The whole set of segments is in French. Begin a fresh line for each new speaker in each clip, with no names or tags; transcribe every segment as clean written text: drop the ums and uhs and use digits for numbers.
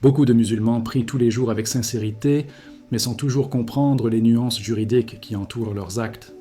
Beaucoup de musulmans prient tous les jours avec sincérité, mais sans toujours comprendre les nuances juridiques qui entourent leurs actes.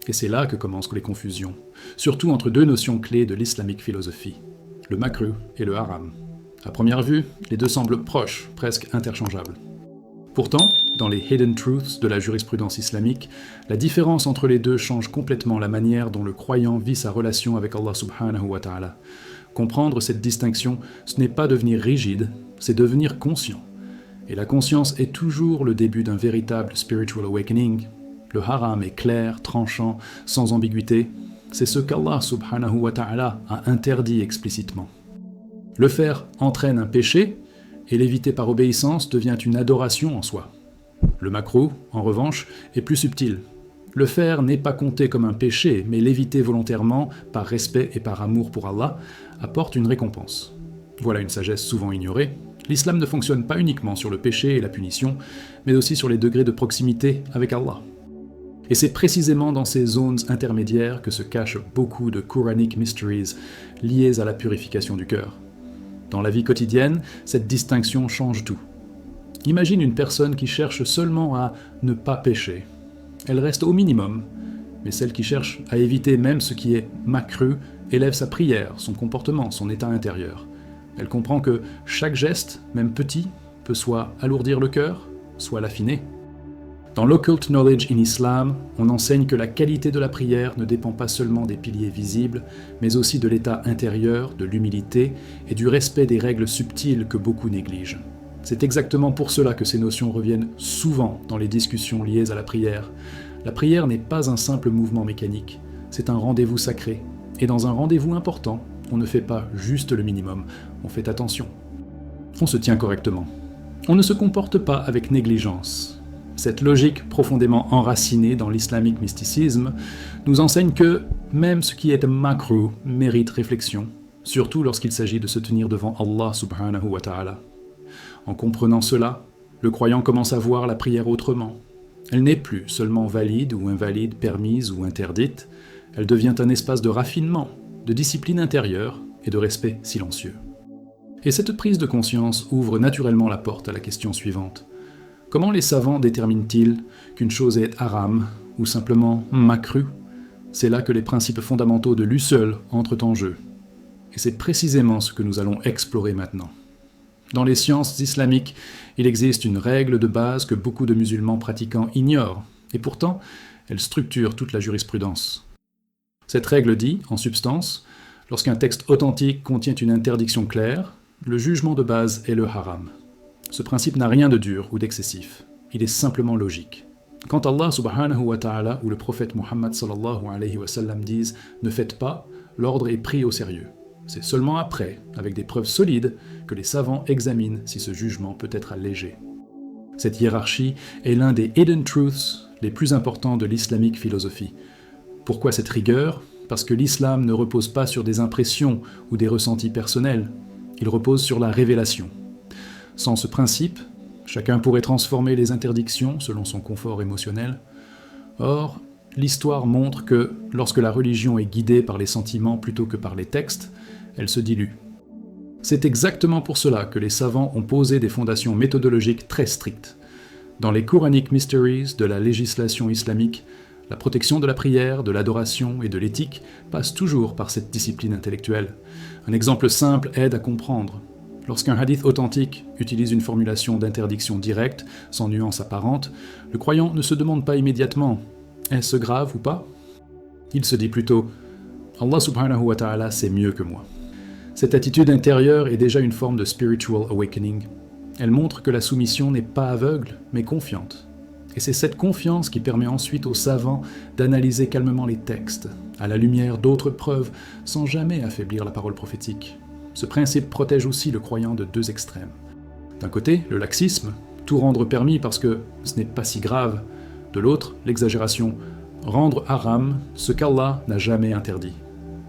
Et c'est là que commencent les confusions, surtout entre deux notions clés de l'islamique philosophie, le makruh et le haram. À première vue, les deux semblent proches, presque interchangeables. Pourtant, dans les hidden truths de la jurisprudence islamique, la différence entre les deux change complètement la manière dont le croyant vit sa relation avec Allah subhanahu wa ta'ala. Comprendre cette distinction, ce n'est pas devenir rigide, c'est devenir conscient. Et la conscience est toujours le début d'un véritable spiritual awakening. Le haram est clair, tranchant, sans ambiguïté. C'est ce qu'Allah subhanahu wa ta'ala a interdit explicitement. Le faire entraîne un péché, et l'éviter par obéissance devient une adoration en soi. Le makruh, en revanche, est plus subtil. Le faire n'est pas compté comme un péché, mais l'éviter volontairement, par respect et par amour pour Allah, apporte une récompense. Voilà une sagesse souvent ignorée. L'islam ne fonctionne pas uniquement sur le péché et la punition, mais aussi sur les degrés de proximité avec Allah. Et c'est précisément dans ces zones intermédiaires que se cachent beaucoup de Quranic mysteries liées à la purification du cœur. Dans la vie quotidienne, cette distinction change tout. Imagine une personne qui cherche seulement à ne pas pécher. Elle reste au minimum, mais celle qui cherche à éviter même ce qui est makruh élève sa prière, son comportement, son état intérieur. Elle comprend que chaque geste, même petit, peut soit alourdir le cœur, soit l'affiner. Dans l'Occult Knowledge in Islam, on enseigne que la qualité de la prière ne dépend pas seulement des piliers visibles, mais aussi de l'état intérieur, de l'humilité et du respect des règles subtiles que beaucoup négligent. C'est exactement pour cela que ces notions reviennent souvent dans les discussions liées à la prière. La prière n'est pas un simple mouvement mécanique, c'est un rendez-vous sacré. Et dans un rendez-vous important, on ne fait pas juste le minimum, on fait attention. On se tient correctement. On ne se comporte pas avec négligence. Cette logique profondément enracinée dans l'islamique mysticisme nous enseigne que même ce qui est makruh mérite réflexion, surtout lorsqu'il s'agit de se tenir devant Allah subhanahu wa ta'ala. En comprenant cela, le croyant commence à voir la prière autrement. Elle n'est plus seulement valide ou invalide, permise ou interdite, elle devient un espace de raffinement, de discipline intérieure et de respect silencieux. Et cette prise de conscience ouvre naturellement la porte à la question suivante. Comment les savants déterminent-ils qu'une chose est haram ou simplement makruh ? C'est là que les principes fondamentaux de l'usul entrent en jeu. Et c'est précisément ce que nous allons explorer maintenant. Dans les sciences islamiques, il existe une règle de base que beaucoup de musulmans pratiquants ignorent, et pourtant, elle structure toute la jurisprudence. Cette règle dit, en substance, lorsqu'un texte authentique contient une interdiction claire, le jugement de base est le haram. Ce principe n'a rien de dur ou d'excessif, il est simplement logique. Quand Allah subhanahu wa ta'ala ou le prophète Muhammad sallallahu alayhi wa sallam disent « ne faites pas », l'ordre est pris au sérieux. C'est seulement après, avec des preuves solides, que les savants examinent si ce jugement peut être allégé. Cette hiérarchie est l'un des hidden truths les plus importants de l'islamique philosophie. Pourquoi cette rigueur ? Parce que l'islam ne repose pas sur des impressions ou des ressentis personnels, il repose sur la révélation. Sans ce principe, chacun pourrait transformer les interdictions selon son confort émotionnel. Or, l'histoire montre que, lorsque la religion est guidée par les sentiments plutôt que par les textes, elle se dilue. C'est exactement pour cela que les savants ont posé des fondations méthodologiques très strictes. Dans les Quranic Mysteries de la législation islamique, la protection de la prière, de l'adoration et de l'éthique passe toujours par cette discipline intellectuelle. Un exemple simple aide à comprendre. Lorsqu'un hadith authentique utilise une formulation d'interdiction directe, sans nuance apparente, le croyant ne se demande pas immédiatement « est-ce grave ou pas ?» Il se dit plutôt « Allah subhanahu wa ta'ala sait mieux que moi ». Cette attitude intérieure est déjà une forme de spiritual awakening. Elle montre que la soumission n'est pas aveugle, mais confiante. Et c'est cette confiance qui permet ensuite aux savants d'analyser calmement les textes, à la lumière d'autres preuves, sans jamais affaiblir la parole prophétique. Ce principe protège aussi le croyant de deux extrêmes. D'un côté, le laxisme, tout rendre permis parce que ce n'est pas si grave. De l'autre, l'exagération, rendre haram ce qu'Allah n'a jamais interdit.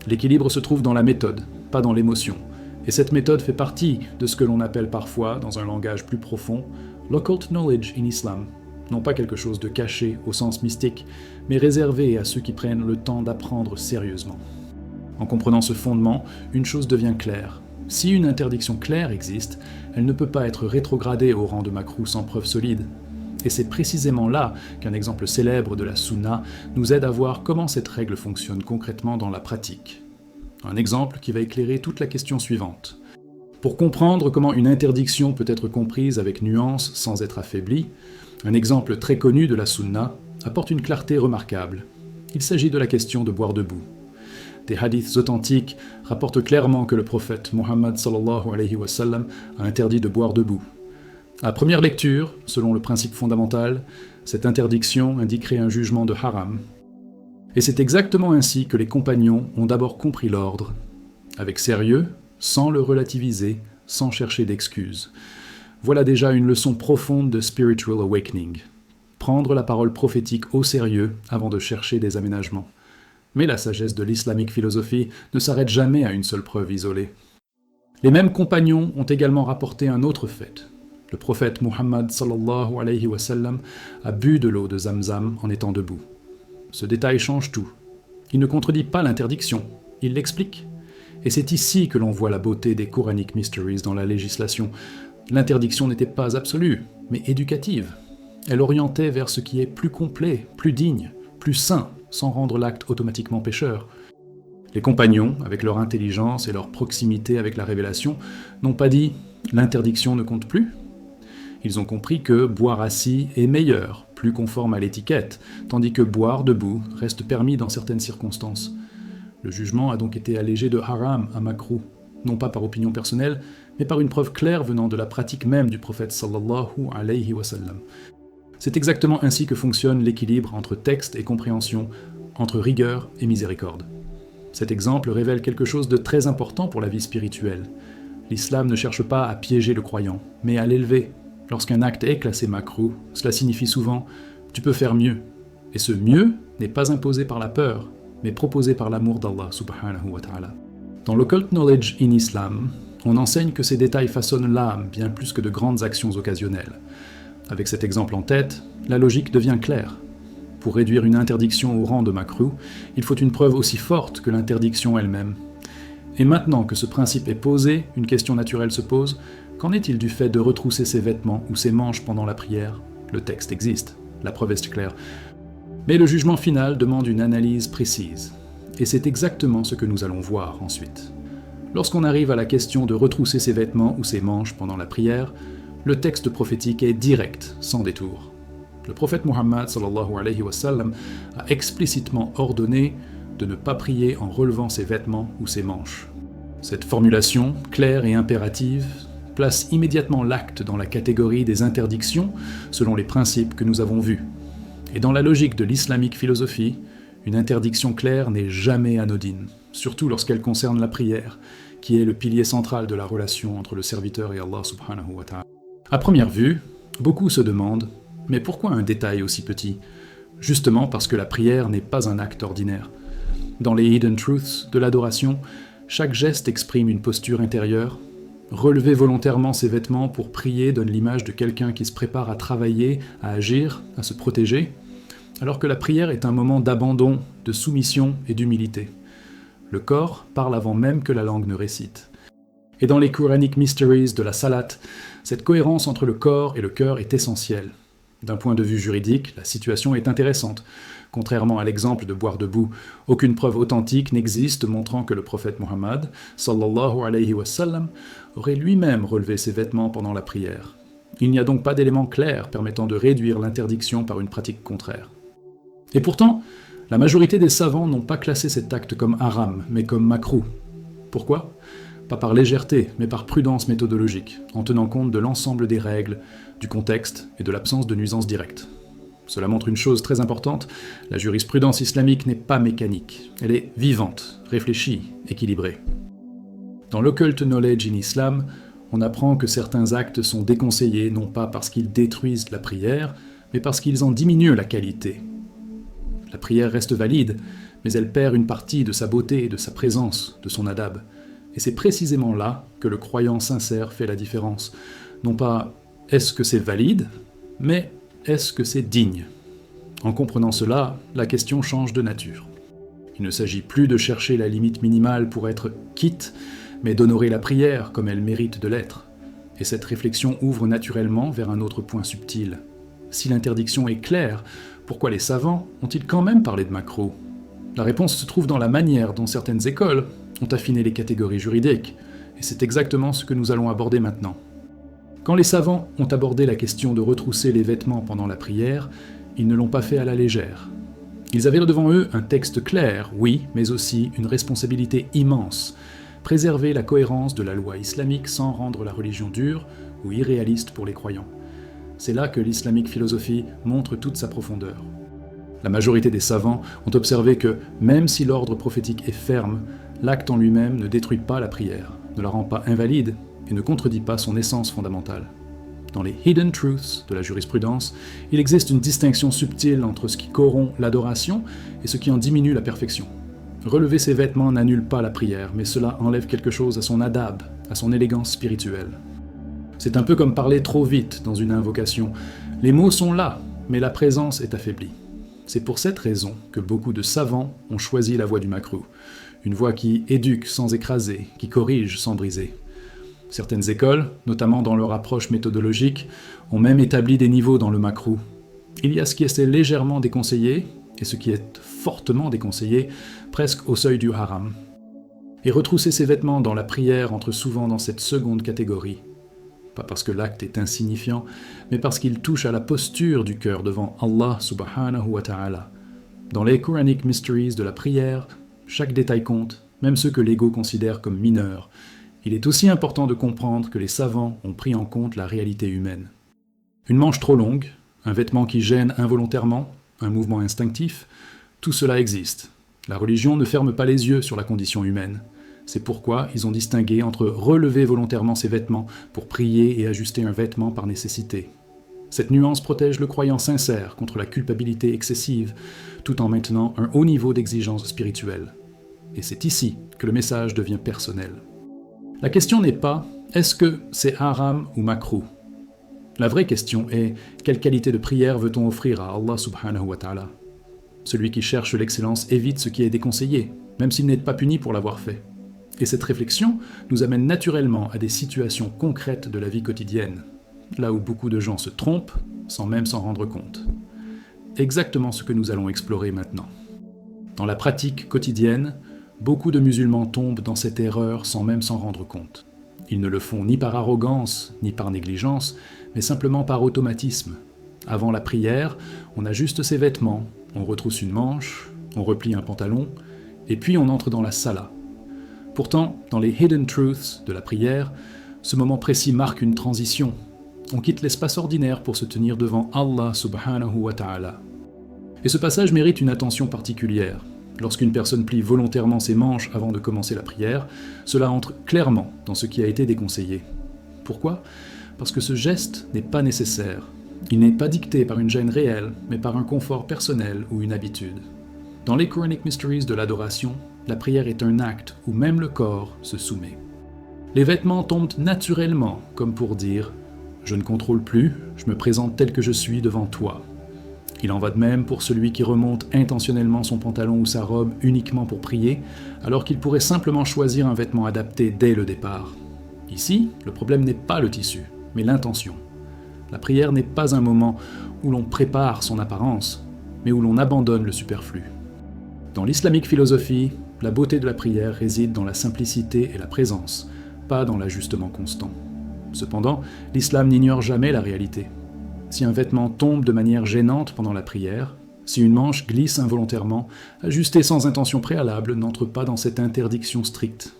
L'équilibre se trouve dans la méthode, pas dans l'émotion. Et cette méthode fait partie de ce que l'on appelle parfois, dans un langage plus profond, l'occult knowledge in Islam. Non pas quelque chose de caché au sens mystique, mais réservé à ceux qui prennent le temps d'apprendre sérieusement. En comprenant ce fondement, une chose devient claire. Si une interdiction claire existe, elle ne peut pas être rétrogradée au rang de makruh sans preuve solide. Et c'est précisément là qu'un exemple célèbre de la sunna nous aide à voir comment cette règle fonctionne concrètement dans la pratique. Un exemple qui va éclairer toute la question suivante. Pour comprendre comment une interdiction peut être comprise avec nuance sans être affaiblie, un exemple très connu de la sunna apporte une clarté remarquable. Il s'agit de la question de boire debout. Des hadiths authentiques rapportent clairement que le prophète Muhammad sallallahu alayhi wa sallam a interdit de boire debout. À première lecture, selon le principe fondamental, cette interdiction indiquerait un jugement de haram. Et c'est exactement ainsi que les compagnons ont d'abord compris l'ordre, avec sérieux, sans le relativiser, sans chercher d'excuses. Voilà déjà une leçon profonde de spiritual awakening. Prendre la parole prophétique au sérieux avant de chercher des aménagements. Mais la sagesse de l'islamique philosophie ne s'arrête jamais à une seule preuve isolée. Les mêmes compagnons ont également rapporté un autre fait. Le prophète Muhammad sallallahu alayhi wa sallam a bu de l'eau de Zamzam en étant debout. Ce détail change tout. Il ne contredit pas l'interdiction, il l'explique. Et c'est ici que l'on voit la beauté des Quranic Mysteries dans la législation. L'interdiction n'était pas absolue, mais éducative. Elle orientait vers ce qui est plus complet, plus digne, plus sain, sans rendre l'acte automatiquement pécheur. Les compagnons, avec leur intelligence et leur proximité avec la révélation, n'ont pas dit « l'interdiction ne compte plus ». Ils ont compris que boire assis est meilleur, plus conforme à l'étiquette, tandis que boire debout reste permis dans certaines circonstances. Le jugement a donc été allégé de haram à makruh, non pas par opinion personnelle, mais par une preuve claire venant de la pratique même du prophète sallallahu alayhi wa sallam. C'est exactement ainsi que fonctionne l'équilibre entre texte et compréhension, entre rigueur et miséricorde. Cet exemple révèle quelque chose de très important pour la vie spirituelle. L'islam ne cherche pas à piéger le croyant, mais à l'élever. Lorsqu'un acte est classé makruh, cela signifie souvent « tu peux faire mieux ». Et ce « mieux » n'est pas imposé par la peur, mais proposé par l'amour d'Allah subhanahu wa ta'ala. Dans l'Occult Knowledge in Islam, on enseigne que ces détails façonnent l'âme bien plus que de grandes actions occasionnelles. Avec cet exemple en tête, la logique devient claire. Pour réduire une interdiction au rang de makruh, il faut une preuve aussi forte que l'interdiction elle-même. Et maintenant que ce principe est posé, une question naturelle se pose. Qu'en est-il du fait de retrousser ses vêtements ou ses manches pendant la prière ? Le texte existe, la preuve est claire. Mais le jugement final demande une analyse précise. Et c'est exactement ce que nous allons voir ensuite. Lorsqu'on arrive à la question de retrousser ses vêtements ou ses manches pendant la prière, le texte prophétique est direct, sans détour. Le prophète Muhammad sallallahu alayhi wa sallam a explicitement ordonné de ne pas prier en relevant ses vêtements ou ses manches. Cette formulation, claire et impérative, place immédiatement l'acte dans la catégorie des interdictions selon les principes que nous avons vus. Et dans la logique de l'islamique philosophie, une interdiction claire n'est jamais anodine, surtout lorsqu'elle concerne la prière, qui est le pilier central de la relation entre le serviteur et Allah subhanahu wa ta'ala. À première vue, beaucoup se demandent « mais pourquoi un détail aussi petit ?» Justement parce que la prière n'est pas un acte ordinaire. Dans les Hidden Truths de l'adoration, chaque geste exprime une posture intérieure. Relever volontairement ses vêtements pour prier donne l'image de quelqu'un qui se prépare à travailler, à agir, à se protéger, alors que la prière est un moment d'abandon, de soumission et d'humilité. Le corps parle avant même que la langue ne récite. Et dans les Quranic Mysteries de la Salat, cette cohérence entre le corps et le cœur est essentielle. D'un point de vue juridique, la situation est intéressante. Contrairement à l'exemple de boire debout, aucune preuve authentique n'existe montrant que le prophète Muhammad, sallallahu alayhi wa sallam, aurait lui-même relevé ses vêtements pendant la prière. Il n'y a donc pas d'élément clair permettant de réduire l'interdiction par une pratique contraire. Et pourtant, la majorité des savants n'ont pas classé cet acte comme haram, mais comme makruh. Pourquoi ? Pas par légèreté, mais par prudence méthodologique, en tenant compte de l'ensemble des règles, du contexte et de l'absence de nuisances directes. Cela montre une chose très importante, la jurisprudence islamique n'est pas mécanique, elle est vivante, réfléchie, équilibrée. Dans l'Occult Knowledge in Islam, on apprend que certains actes sont déconseillés non pas parce qu'ils détruisent la prière, mais parce qu'ils en diminuent la qualité. La prière reste valide, mais elle perd une partie de sa beauté, de sa présence, de son adab. Et c'est précisément là que le croyant sincère fait la différence. Non pas « est-ce que c'est valide ?», mais « est-ce que c'est digne ?» En comprenant cela, la question change de nature. Il ne s'agit plus de chercher la limite minimale pour être quitte, mais d'honorer la prière comme elle mérite de l'être. Et cette réflexion ouvre naturellement vers un autre point subtil. Si l'interdiction est claire, pourquoi les savants ont-ils quand même parlé de macro ? La réponse se trouve dans la manière dont certaines écoles ont affiné les catégories juridiques, et c'est exactement ce que nous allons aborder maintenant. Quand les savants ont abordé la question de retrousser les vêtements pendant la prière, ils ne l'ont pas fait à la légère. Ils avaient devant eux un texte clair, oui, mais aussi une responsabilité immense, préserver la cohérence de la loi islamique sans rendre la religion dure ou irréaliste pour les croyants. C'est là que l'islamique philosophie montre toute sa profondeur. La majorité des savants ont observé que, même si l'ordre prophétique est ferme, l'acte en lui-même ne détruit pas la prière, ne la rend pas invalide et ne contredit pas son essence fondamentale. Dans les hidden truths de la jurisprudence, il existe une distinction subtile entre ce qui corrompt l'adoration et ce qui en diminue la perfection. Relever ses vêtements n'annule pas la prière, mais cela enlève quelque chose à son adab, à son élégance spirituelle. C'est un peu comme parler trop vite dans une invocation. Les mots sont là, mais la présence est affaiblie. C'est pour cette raison que beaucoup de savants ont choisi la voie du makruh, une voie qui éduque sans écraser, qui corrige sans briser. Certaines écoles, notamment dans leur approche méthodologique, ont même établi des niveaux dans le makruh. Il y a ce qui est légèrement déconseillé et ce qui est fortement déconseillé, presque au seuil du haram. Et retrousser ses vêtements dans la prière entre souvent dans cette seconde catégorie. Pas parce que l'acte est insignifiant, mais parce qu'il touche à la posture du cœur devant Allah subhanahu wa ta'ala. Dans les Quranic Mysteries de la prière, chaque détail compte, même ceux que l'ego considère comme mineurs. Il est aussi important de comprendre que les savants ont pris en compte la réalité humaine. Une manche trop longue, un vêtement qui gêne involontairement, un mouvement instinctif, tout cela existe. La religion ne ferme pas les yeux sur la condition humaine. C'est pourquoi ils ont distingué entre relever volontairement ses vêtements pour prier et ajuster un vêtement par nécessité. Cette nuance protège le croyant sincère contre la culpabilité excessive, tout en maintenant un haut niveau d'exigence spirituelle. Et c'est ici que le message devient personnel. La question n'est pas « est-ce que c'est haram ou makruh ?» La vraie question est « quelle qualité de prière veut-on offrir à Allah subhanahu wa ta'ala » Celui qui cherche l'excellence évite ce qui est déconseillé, même s'il n'est pas puni pour l'avoir fait. Et cette réflexion nous amène naturellement à des situations concrètes de la vie quotidienne, là où beaucoup de gens se trompent sans même s'en rendre compte. Exactement ce que nous allons explorer maintenant. Dans la pratique quotidienne, beaucoup de musulmans tombent dans cette erreur sans même s'en rendre compte. Ils ne le font ni par arrogance, ni par négligence, mais simplement par automatisme. Avant la prière, on ajuste ses vêtements, on retrousse une manche, on replie un pantalon, et puis on entre dans la salat. Pourtant, dans les hidden truths de la prière, ce moment précis marque une transition. On quitte l'espace ordinaire pour se tenir devant Allah subhanahu wa ta'ala. Et ce passage mérite une attention particulière. Lorsqu'une personne plie volontairement ses manches avant de commencer la prière, cela entre clairement dans ce qui a été déconseillé. Pourquoi ? Parce que ce geste n'est pas nécessaire. Il n'est pas dicté par une gêne réelle, mais par un confort personnel ou une habitude. Dans les Quranic Mysteries de l'adoration, la prière est un acte où même le corps se soumet. Les vêtements tombent naturellement, comme pour dire « Je ne contrôle plus, je me présente tel que je suis devant toi ». Il en va de même pour celui qui remonte intentionnellement son pantalon ou sa robe uniquement pour prier, alors qu'il pourrait simplement choisir un vêtement adapté dès le départ. Ici, le problème n'est pas le tissu, mais l'intention. La prière n'est pas un moment où l'on prépare son apparence, mais où l'on abandonne le superflu. Dans l'islamique philosophie, la beauté de la prière réside dans la simplicité et la présence, pas dans l'ajustement constant. Cependant, l'islam n'ignore jamais la réalité. Si un vêtement tombe de manière gênante pendant la prière, si une manche glisse involontairement, ajuster sans intention préalable n'entre pas dans cette interdiction stricte.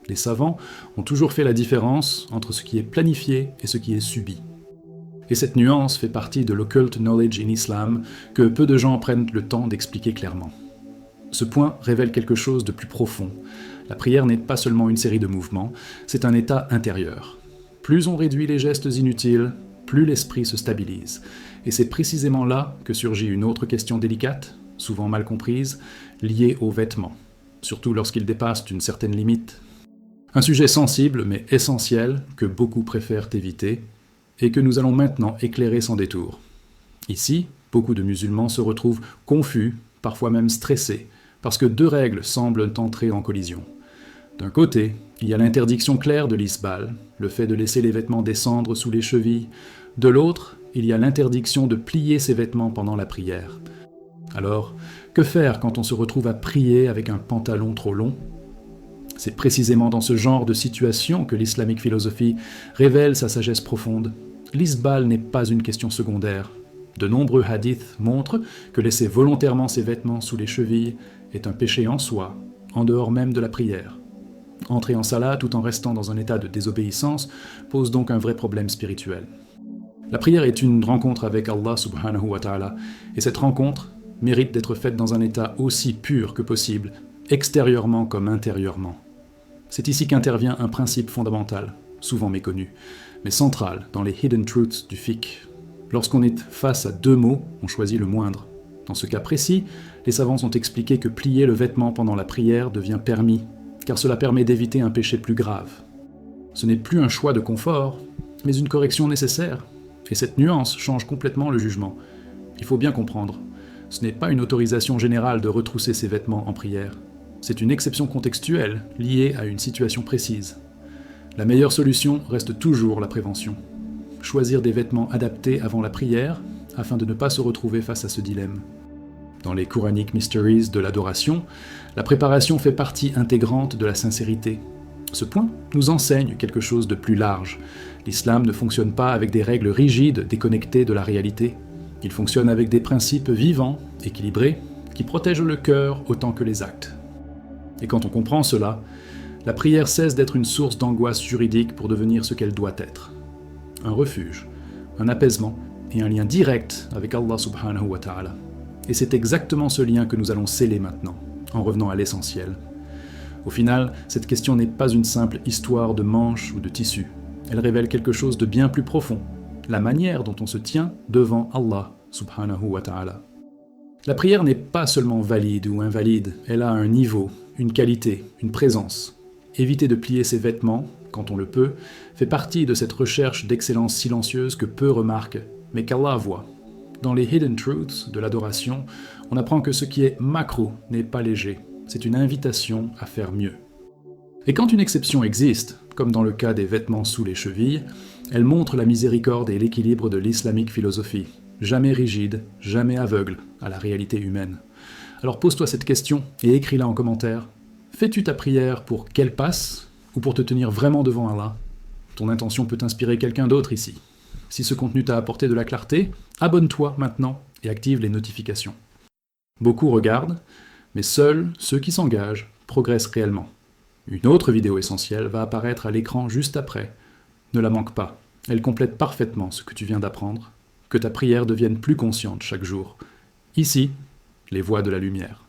Les savants ont toujours fait la différence entre ce qui est planifié et ce qui est subi. Et cette nuance fait partie de l'occult knowledge in Islam que peu de gens prennent le temps d'expliquer clairement. Ce point révèle quelque chose de plus profond. La prière n'est pas seulement une série de mouvements, c'est un état intérieur. Plus on réduit les gestes inutiles, plus l'esprit se stabilise. Et c'est précisément là que surgit une autre question délicate, souvent mal comprise, liée aux vêtements, surtout lorsqu'ils dépassent une certaine limite. Un sujet sensible mais essentiel que beaucoup préfèrent éviter, et que nous allons maintenant éclairer sans détour. Ici, beaucoup de musulmans se retrouvent confus, parfois même stressés, parce que deux règles semblent entrer en collision. D'un côté, Il y a l'interdiction claire de l'isbal, le fait de laisser les vêtements descendre sous les chevilles. De l'autre, il y a l'interdiction de plier ses vêtements pendant la prière. Alors, que faire quand on se retrouve à prier avec un pantalon trop long ? C'est précisément dans ce genre de situation que l'islamique philosophie révèle sa sagesse profonde. L'isbal n'est pas une question secondaire. De nombreux hadiths montrent que laisser volontairement ses vêtements sous les chevilles est un péché en soi, en dehors même de la prière. Entrer en salat tout en restant dans un état de désobéissance pose donc un vrai problème spirituel. La prière est une rencontre avec Allah subhanahu wa ta'ala, et cette rencontre mérite d'être faite dans un état aussi pur que possible, extérieurement comme intérieurement. C'est ici qu'intervient un principe fondamental, souvent méconnu, mais central dans les hidden truths du fiqh. Lorsqu'on est face à deux mots, on choisit le moindre. Dans ce cas précis, les savants ont expliqué que plier le vêtement pendant la prière devient permis, car cela permet d'éviter un péché plus grave. Ce n'est plus un choix de confort, mais une correction nécessaire, et cette nuance change complètement le jugement. Il faut bien comprendre, ce n'est pas une autorisation générale de retrousser ses vêtements en prière. C'est une exception contextuelle, liée à une situation précise. La meilleure solution reste toujours la prévention. Choisir des vêtements adaptés avant la prière, afin de ne pas se retrouver face à ce dilemme. Dans les Quranic Mysteries de l'adoration, la préparation fait partie intégrante de la sincérité. Ce point nous enseigne quelque chose de plus large. L'islam ne fonctionne pas avec des règles rigides déconnectées de la réalité. Il fonctionne avec des principes vivants, équilibrés, qui protègent le cœur autant que les actes. Et quand on comprend cela, la prière cesse d'être une source d'angoisse juridique pour devenir ce qu'elle doit être. Un refuge, un apaisement et un lien direct avec Allah subhanahu wa ta'ala. Et c'est exactement ce lien que nous allons sceller maintenant, en revenant à l'essentiel. Au final, cette question n'est pas une simple histoire de manches ou de tissus. Elle révèle quelque chose de bien plus profond, la manière dont on se tient devant Allah subhanahu wa ta'ala. La prière n'est pas seulement valide ou invalide, elle a un niveau, une qualité, une présence. Éviter de plier ses vêtements, quand on le peut, fait partie de cette recherche d'excellence silencieuse que peu remarquent, mais qu'Allah voit. Dans les Hidden Truths de l'adoration, on apprend que ce qui est macro n'est pas léger, c'est une invitation à faire mieux. Et quand une exception existe, comme dans le cas des vêtements sous les chevilles, elle montre la miséricorde et l'équilibre de l'islamique philosophie, jamais rigide, jamais aveugle à la réalité humaine. Alors pose-toi cette question et écris-la en commentaire. Fais-tu ta prière pour qu'elle passe ou pour te tenir vraiment devant Allah ? Ton intention peut inspirer quelqu'un d'autre ici. Si ce contenu t'a apporté de la clarté, abonne-toi maintenant et active les notifications. Beaucoup regardent, mais seuls ceux qui s'engagent progressent réellement. Une autre vidéo essentielle va apparaître à l'écran juste après. Ne la manque pas, elle complète parfaitement ce que tu viens d'apprendre. Que ta prière devienne plus consciente chaque jour. Ici, les voies de la lumière.